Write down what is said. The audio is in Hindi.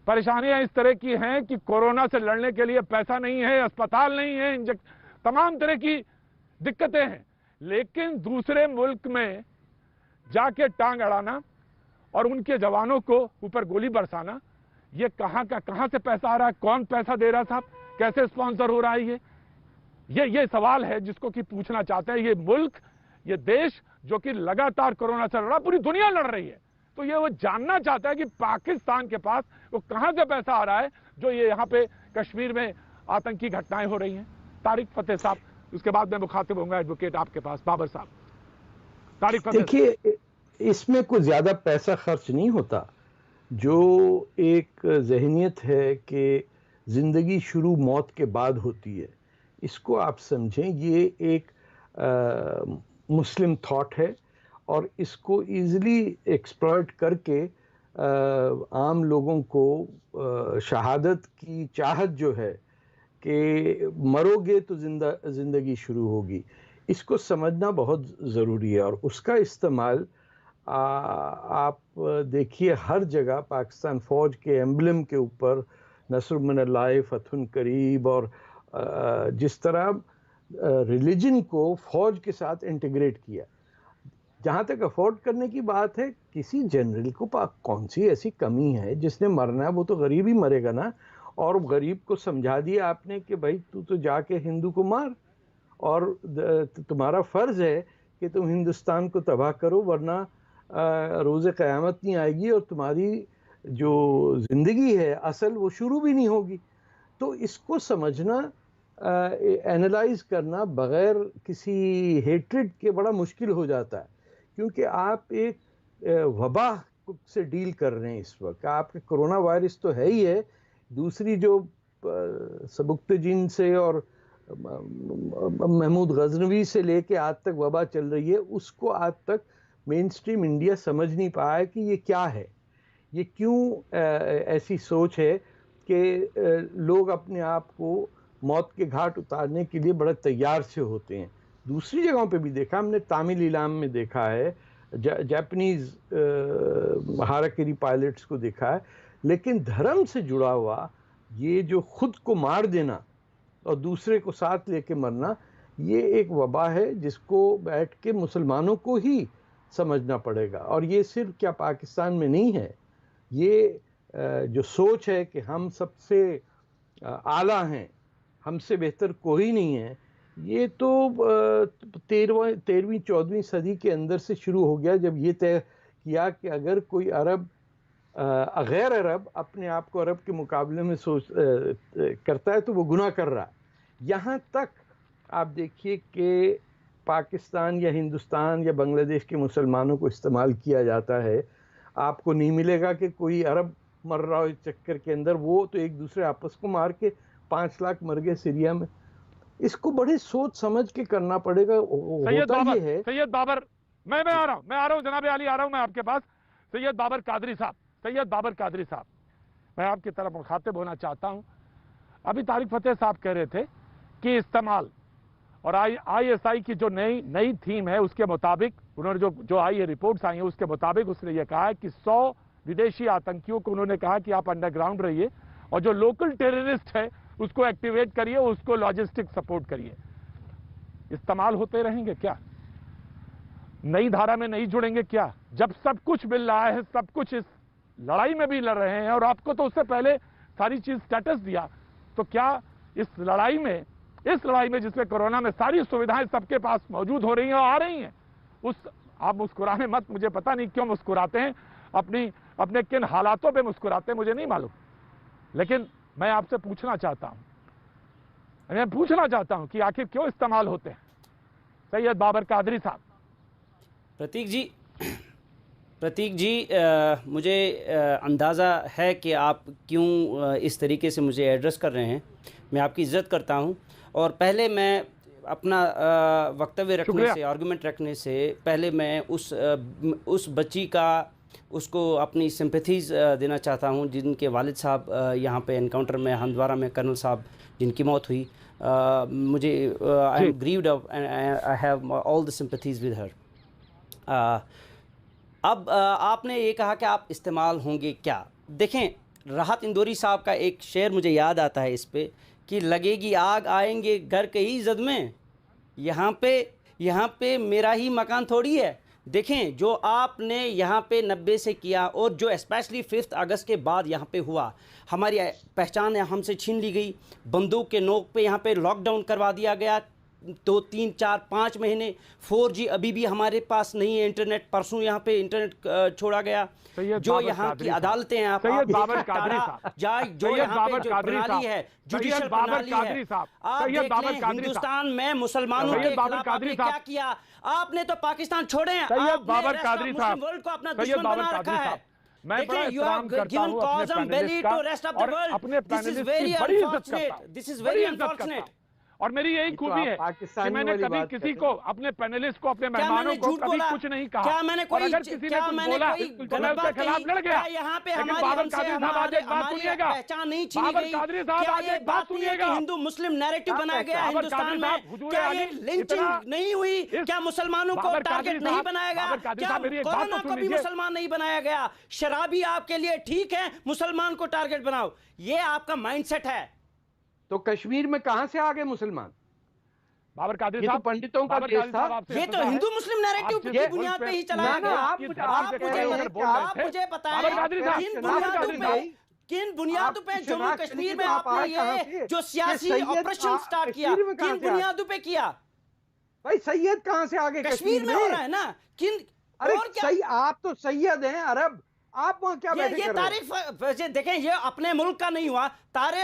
परेशानियां इस तरह की हैं कि कोरोना से लड़ने के लिए पैसा नहीं है, अस्पताल नहीं है, तमाम तरह की दिक्कतें हैं। लेकिन दूसरे मुल्क में जाके टांग अड़ाना और उनके जवानों को ऊपर गोली बरसाना, ये कहां से पैसा आ रहा है, कौन पैसा दे रहा है साहब, कैसे स्पॉन्सर हो रहा है, ये सवाल है जिसको कि पूछना चाहते हैं। ये मुल्क, ये देश जो कि लगातार कोरोना से लड़ रहा, पूरी दुनिया लड़ रही है, तो ये वो जानना चाहता है कि पाकिस्तान के पास वो कहां से पैसा आ रहा है जो ये यहाँ पे कश्मीर में आतंकी घटनाएं हो रही हैं। तारिक फतेह साहब, उसके बाद मैं मुखातिब होऊंगा एडवोकेट आपके पास, बाबर साहब। तारिक फतेह, देखिए, इसमें कोई ज्यादा पैसा खर्च नहीं होता। जो एक जहनियत है कि जिंदगी शुरू मौत के बाद होती है, इसको आप समझें। ये एक मुस्लिम थॉट है और इसको इजीली एक्सप्लॉइट करके आम लोगों को शहादत की चाहत जो है कि मरोगे तो जिंदगी शुरू होगी, इसको समझना बहुत ज़रूरी है। और उसका इस्तेमाल आप देखिए हर जगह पाकिस्तान फ़ौज के एम्बलम के ऊपर नस्र मिनल्लाह फतहुन करीब, और जिस तरह रिलीजन को फ़ौज के साथ इंटीग्रेट किया। जहाँ तक अफोर्ड करने की बात है, किसी जनरल को कौन सी ऐसी कमी है जिसने मरना है, वो तो गरीब ही मरेगा ना। और गरीब को समझा दिया आपने कि भाई तू तो जाके हिंदू को मार, और तुम्हारा फ़र्ज़ है कि तुम हिंदुस्तान को तबाह करो, वरना रोज़े क़यामत नहीं आएगी और तुम्हारी जो ज़िंदगी है असल वो शुरू भी नहीं होगी। तो इसको समझना, एनालाइज करना बग़ैर किसी हेट्रेड के बड़ा मुश्किल हो जाता है, क्योंकि आप एक वबा से डील कर रहे हैं इस वक्त। आपके कोरोना वायरस तो है ही है, दूसरी जो सबुक्तजीन से और महमूद गजनवी से लेके आज तक वबा चल रही है, उसको आज तक मेन स्ट्रीम इंडिया समझ नहीं पाया कि ये क्या है, ये क्यों ऐसी सोच है कि लोग अपने आप को मौत के घाट उतारने के लिए बड़े तैयार से होते हैं। दूसरी जगहों पे भी देखा हमने, तामिल इलाम में देखा है, जापानीज़ हाराकिरी पायलट्स को देखा है। लेकिन धर्म से जुड़ा हुआ ये जो खुद को मार देना और दूसरे को साथ लेके मरना, ये एक वबा है जिसको बैठ के मुसलमानों को ही समझना पड़ेगा। और ये सिर्फ क्या पाकिस्तान में नहीं है, ये जो सोच है कि हम सबसे आला हैं, हमसे बेहतर कोई नहीं है, ये तो 13वीं 14वीं सदी के अंदर से शुरू हो गया, जब ये तय किया कि अगर कोई अरब गैर अरब अपने आप को अरब के मुकाबले में करता है तो वो गुनाह कर रहा है। यहाँ तक आप देखिए कि पाकिस्तान या हिंदुस्तान या बांग्लादेश के मुसलमानों को इस्तेमाल किया जाता है। आपको नहीं मिलेगा कि कोई अरब मर रहा हो इस चक्कर के अंदर, वो तो एक दूसरे आपस को मार के 5 लाख मर गए सीरिया में। इसको बड़ी सोच समझ के करना पड़ेगा। होता ये है। सैयद बाबर, मैं आ रहा हूँ जनाब आली, आ रहा हूँ मैं आपके पास। सैयद बाबर कादरी साहब, मैं आपकी तरफ मुखातिब होना चाहता हूँ। अभी तारिक फतेह साहब कह रहे थे कि इस्तेमाल और ISI की जो नई थीम है उसके मुताबिक, उन्होंने जो आई है रिपोर्ट्स आई हैं उसके मुताबिक उसने ये कहा है कि 100 विदेशी आतंकियों को उन्होंने कहा कि आप अंडरग्राउंड रहिए और जो लोकल टेररिस्ट है उसको एक्टिवेट करिए, उसको लॉजिस्टिक सपोर्ट करिए। इस्तेमाल होते रहेंगे क्या? नई धारा में नहीं जुड़ेंगे क्या? जब सब कुछ मिल रहा है, सब कुछ इस लड़ाई में भी लड़ रहे हैं और आपको तो उससे पहले सारी चीज स्टेटस दिया, तो क्या इस लड़ाई में जिसमें कोरोना में सारी सुविधाएं सबके पास मौजूद हो रही हैं और आ रही हैं, आप मुस्कुराने मत, मुझे पता नहीं क्यों मुस्कुराते हैं, अपने किन हालातों पे मुस्कुराते हैं मुझे नहीं मालूम, लेकिन मैं आपसे पूछना चाहता हूं कि आखिर क्यों इस्तेमाल होते हैं? सैयद बाबर कादरी साहब। प्रतीक जी, मुझे अंदाज़ा है कि आप क्यों इस तरीके से मुझे एड्रेस कर रहे हैं। मैं आपकी इज़्ज़त करता हूं, और पहले मैं अपना वक्तव्य रखने से, आर्गुमेंट रखने से पहले मैं उस बच्ची का उसको अपनी सिंपैथीज़ देना चाहता हूं जिनके वालिद साहब यहाँ पे एनकाउंटर में हंदवारा में कर्नल साहब जिनकी मौत हुई। मुझे I am grieved and I have all the sympathies with her. अब आपने ये कहा कि आप इस्तेमाल होंगे क्या? देखें, राहत इंदौरी साहब का एक शेर मुझे याद आता है इस पे कि लगेगी आग आएंगे घर के ही जद में, यहाँ पे मेरा ही मकान थोड़ी है। देखें जो आपने यहाँ पे 90 से किया और जो स्पेशली 5 अगस्त के बाद यहाँ पे हुआ, हमारी पहचान हमसे छीन ली गई, बंदूक के नोक पे यहाँ पे लॉकडाउन करवा दिया गया 2, 3, 4, 5 महीने। 4G अभी भी हमारे पास नहीं है, इंटरनेट परसों यहाँ पे इंटरनेट छोड़ा गया। जो यहाँ की अदालतें हैं आप बाबर कादरी साहब, जो यहाँ पे जो प्रणाली है, जुडिशल प्रणाली है, आप देख लें हिंदुस्तान में मुसलमानों के खिलाफ आपने क्या किया। आपने तो पाकिस्तान छोड़े हैं, बाबर कादरी साहब वर्ल्ड को अपना दुश्मन बना रखा है। मैं बड़ा एहतराम करता हूं अपने पैनलिस्ट का और अपने पैनलिस्ट की बड़ी इज्जत करता हूं, दिस इज वेरी अनफॉर्चुनेट। और मेरी यही खूबी है कि मैंने कभी किसी को, अपने पैनलिस्ट को, अपने मेहमानों को कभी कुछ नहीं कहा। क्या मैंने कोई, अगर किसी ने कुछ बोला तो मैं उसके खिलाफ लड़ गया। यहाँ पे लेकिन बाबर कादरी साहब आज एक बात सुनिएगा, पहचान नहीं छीनी बाबर गई। कादरी साहब आज एक बात सुनिएगा, हिंदू मुस्लिम नैरेटिव बनाया गया हिंदुस्तान में, क्या ये लिंचिंग नहीं हुई, क्या मुसलमानों को टारगेट नहीं बनाया गया, क्या कोरोना को भी मुसलमान नहीं बनाया गया। शराबी आपके लिए ठीक है, मुसलमान को टारगेट बनाओ, ये आपका माइंडसेट है। तो कश्मीर में कहां से आ गए मुसलमान? बाबर कादरी ये तो साहब, पंडितों का केस था। ये तो हिंदू मुस्लिम नैरेटिव की बुनियाद पे ही चलाया गया। आप मुझे बताएं किन बुनियादों पे जम्मू कश्मीर में आपने ये जो सियासी ऑपरेशन स्टार्ट किया, किन बुनियादों पे किया? भाई सैयद कहां से आगे? कश्मीर में हो रहा है ना, किन? अरे और क्या? आप तो सैयद हैं अरब, आप वहां क्या बैठे ये तारीफ देखें, ये अपने मुल्क का नहीं हुआ, तारीख